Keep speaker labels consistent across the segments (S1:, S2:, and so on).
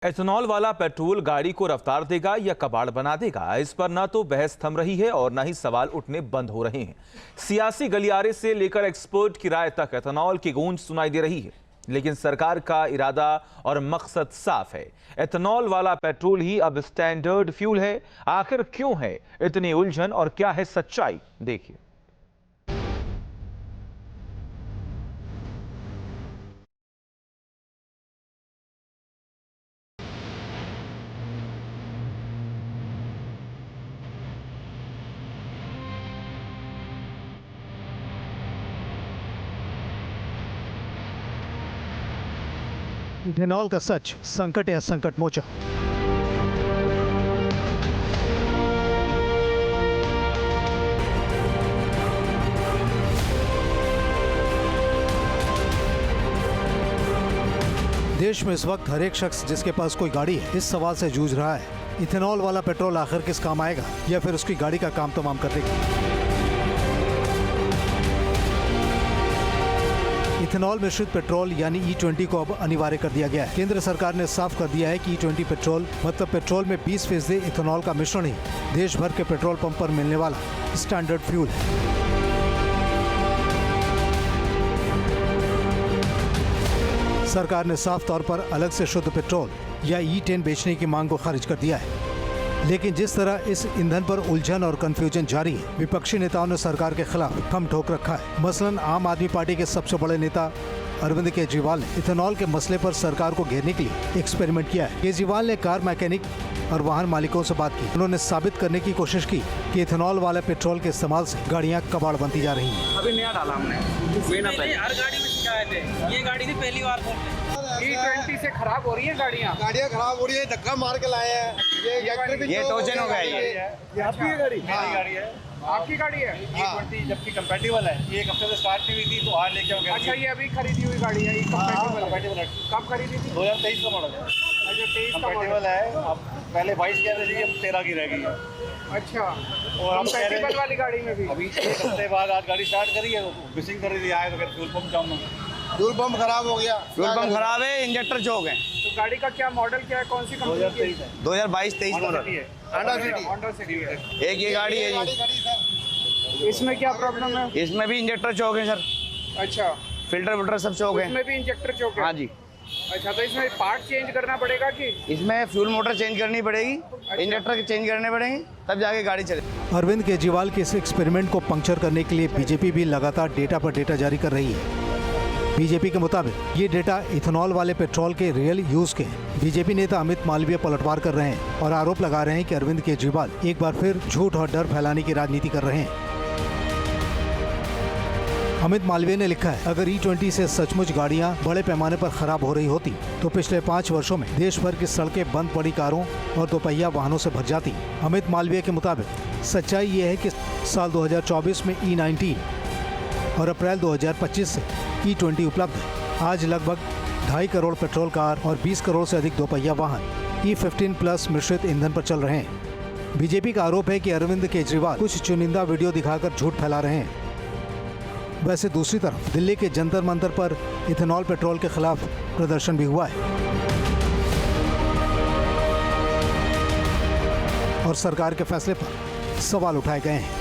S1: Ethanol वाला petrol गाड़ी को रफ्तार देगा या कबाड़ बना देगा, इस पर ना तो बहस थम रही है और ना ही सवाल उठने बंद हो रहे हैं। सियासी गलियारे से लेकर एक्सपर्ट की राय तक एथेनॉल की गूंज सुनाई दे रही है, लेकिन सरकार का इरादा और मकसद साफ है। एथेनॉल वाला पेट्रोल ही अब स्टैंडर्ड फ्यूल है। आखिर क्यों है इतनी उलझन और क्या है सच्चाई, देखिए।
S2: इथेनॉल का सच, संकट या संकट मोचन। देश में इस वक्त हर एक शख्स जिसके पास कोई गाड़ी है इस सवाल से जूझ रहा है, इथेनॉल वाला पेट्रोल आखिर किस काम आएगा या फिर उसकी गाड़ी का काम तमाम कर देगा। इथेनॉल मिश्रित पेट्रोल यानी E20 को अब अनिवार्य कर दिया गया है। केंद्र सरकार ने साफ कर दिया है कि E20 पेट्रोल मतलब पेट्रोल में 20% इथेनॉल का मिश्रण ही देश भर के पेट्रोल पंप पर मिलने वाला स्टैंडर्ड फ्यूल है। सरकार ने साफ तौर पर अलग से शुद्ध पेट्रोल या E10 बेचने की मांग को खारिज कर दिया है, लेकिन जिस तरह इस ईंधन पर उलझन और कंफ्यूजन जारी है, विपक्षी नेताओं ने सरकार के खिलाफ थम ठोक रखा है। मसलन आम आदमी पार्टी के सबसे बड़े नेता अरविंद केजरीवाल ने इथेनॉल के मसले पर सरकार को घेरने के लिए एक्सपेरिमेंट किया है। केजरीवाल ने कार मैकेनिक और वाहन मालिकों से बात की। उन्होंने साबित करने की कोशिश की कि इथेनॉल वाले पेट्रोल के इस्तेमाल से गाड़ियां कबाड़ बनती जा रही हैं।
S3: अभी नया डाला हमने,
S4: हर गाड़ी में शिकायत है, ये गाड़ी थी पहली बार बोल रहे हैं।
S3: E20 से खराब हो रही है गाड़ियाँ
S5: खराब हो रही है, धक्का मार के लाए हैं।
S3: ये टोचन हो गया ये
S5: आपकी है गाड़ी?
S3: मेरी गाड़ी है। आपकी गाड़ी है? E20 जबकि कंपैटिबल है, ये एक हफ्ते से स्टार्ट नहीं हुई थी तो आज लेके आऊंगा। अच्छा, ये अभी खरीदी हुई गाड़ी है, ये कंपैटिबल है। कब खरीदी थी? 2023 का मॉडल है। अच्छा, 23 का कंपैटिबल है। अब पहले 22 कह रहे थे, अब 13 की रह गई है। अच्छा, और हम कंपैटिबल वाली गाड़ी में भी अभी एक हफ्ते बाद आज गाड़ी स्टार्ट करी है, मिसिंग कर रही आए तो फ्यूल पंप जाऊंगा।
S5: फ्यूल पंप खराब हो गया।
S6: फ्यूल पंप खराब है, इंजेक्टर चौक है।
S3: तो गाड़ी का क्या मॉडल क्या है, कौन सी कंपनी की है?
S6: 2022-23 मॉडल
S3: है। होंडा सिटी है।
S6: एक ये गाड़ी है जी।
S3: इसमें क्या प्रॉब्लम है?
S6: इसमें भी इंजेक्टर चौक है सर।
S3: अच्छा,
S6: फिल्टर विल्टर सब चौक है।
S3: इसमें भी इंजेक्टर चौक है?
S6: हाँ जी।
S3: अच्छा, तो इसमें पार्ट चेंज करना पड़ेगा कि?
S6: इसमें फ्यूल मोटर चेंज करनी पड़ेगी, इंजेक्टर चेंज करने पड़ेंगे, तब जाके गाड़ी चले।
S2: अरविंद केजरीवाल के इस एक्सपेरिमेंट को पंक्चर करने के लिए बीजेपी भी लगातार डेटा पर डेटा जारी कर रही है। बीजेपी के मुताबिक ये डेटा इथेनॉल वाले पेट्रोल के रियल यूज के हैं। बीजेपी नेता अमित मालवीय पलटवार कर रहे हैं और आरोप लगा रहे हैं कि अरविंद केजरीवाल एक बार फिर झूठ और डर फैलाने की राजनीति कर रहे हैं। अमित मालवीय ने लिखा है, अगर E20 से सचमुच गाड़ियां बड़े पैमाने पर खराब हो रही होती तो पिछले 5 वर्षों में देश भर की सड़कें बंद पड़ी कारों और दोपहिया वाहनों से भर जाती। अमित मालवीय के मुताबिक सच्चाई ये है कि साल 2024 में E19 और अप्रैल 2025 से E20 उपलब्ध है। आज लगभग 2.5 करोड़ पेट्रोल कार और 20 करोड़ से अधिक दोपहिया वाहन E15 प्लस मिश्रित ईंधन पर चल रहे हैं। बीजेपी का आरोप है कि अरविंद केजरीवाल कुछ चुनिंदा वीडियो दिखाकर झूठ फैला रहे हैं। वैसे दूसरी तरफ दिल्ली के जंतर मंतर पर इथेनॉल पेट्रोल के खिलाफ प्रदर्शन भी हुआ है और सरकार के फैसले पर सवाल उठाए गए हैं।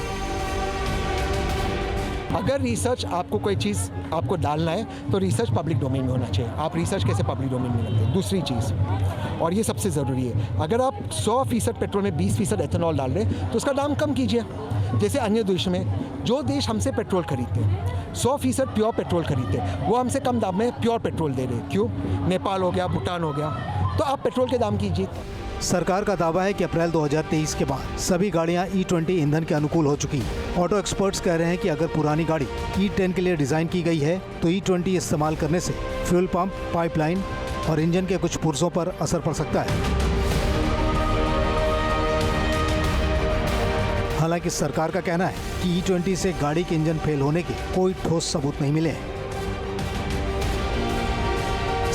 S7: अगर रिसर्च आपको कोई चीज़ आपको डालना है तो रिसर्च पब्लिक डोमेन में होना चाहिए। आप रिसर्च कैसे पब्लिक डोमेन में लगते हैं? दूसरी चीज़, और ये सबसे ज़रूरी है, अगर आप 100% पेट्रोल में 20% एथेनॉल डाल रहे हैं तो उसका दाम कम कीजिए। जैसे अन्य देश में, जो देश हमसे पेट्रोल खरीदते हैं 100% प्योर पेट्रोल खरीदते हैं, वो हमसे कम दाम में प्योर पेट्रोल दे रहे हैं। क्यों? नेपाल हो गया, भूटान हो गया, तो आप पेट्रोल के दाम कीजिए।
S2: सरकार का दावा है कि अप्रैल 2023 के बाद सभी गाड़ियां E20 ईंधन के अनुकूल हो चुकी हैं। ऑटो एक्सपर्ट्स कह रहे हैं कि अगर पुरानी गाड़ी E10 के लिए डिजाइन की गई है तो E20 इस्तेमाल करने से फ्यूल पंप, पाइपलाइन और इंजन के कुछ पुर्जों पर असर पड़ सकता है। हालांकि सरकार का कहना है कि E20 से गाड़ी के इंजन फेल होने के कोई ठोस सबूत नहीं मिले हैं।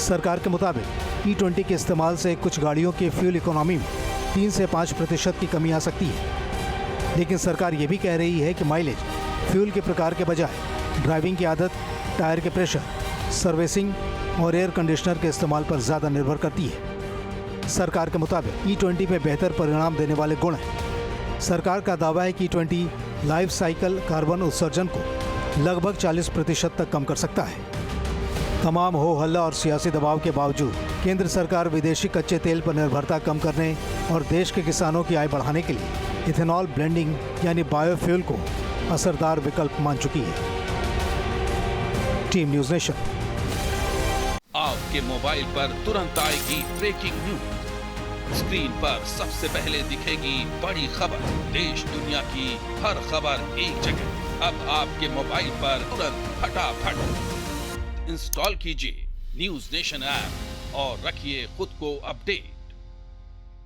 S2: सरकार के मुताबिक E20 के इस्तेमाल से कुछ गाड़ियों के फ्यूल इकोनॉमी में 3 से 5% की कमी आ सकती है, लेकिन सरकार ये भी कह रही है कि माइलेज फ्यूल के प्रकार के बजाय ड्राइविंग की आदत, टायर के प्रेशर, सर्विसिंग और एयर कंडीशनर के इस्तेमाल पर ज़्यादा निर्भर करती है। सरकार के मुताबिक E20 में बेहतर परिणाम देने वाले गुण हैं। सरकार का दावा है कि E20 लाइफ साइकिल कार्बन उत्सर्जन को लगभग 40% तक कम कर सकता है। तमाम हो हल्ला और सियासी दबाव के बावजूद केंद्र सरकार विदेशी कच्चे तेल पर निर्भरता कम करने और देश के किसानों की आय बढ़ाने के लिए इथेनॉल ब्लेंडिंग यानी बायोफ्यूल को असरदार विकल्प मान चुकी है। Team news nation.
S8: आपके मोबाइल पर तुरंत आएगी ब्रेकिंग न्यूज। स्क्रीन पर सबसे पहले दिखेगी बड़ी खबर। देश दुनिया की हर खबर एक जगह। अब आपके मोबाइल पर तुरंत फटाफट इंस्टॉल कीजिए न्यूज़ नेशन ऐप और रखिए खुद को अपडेट।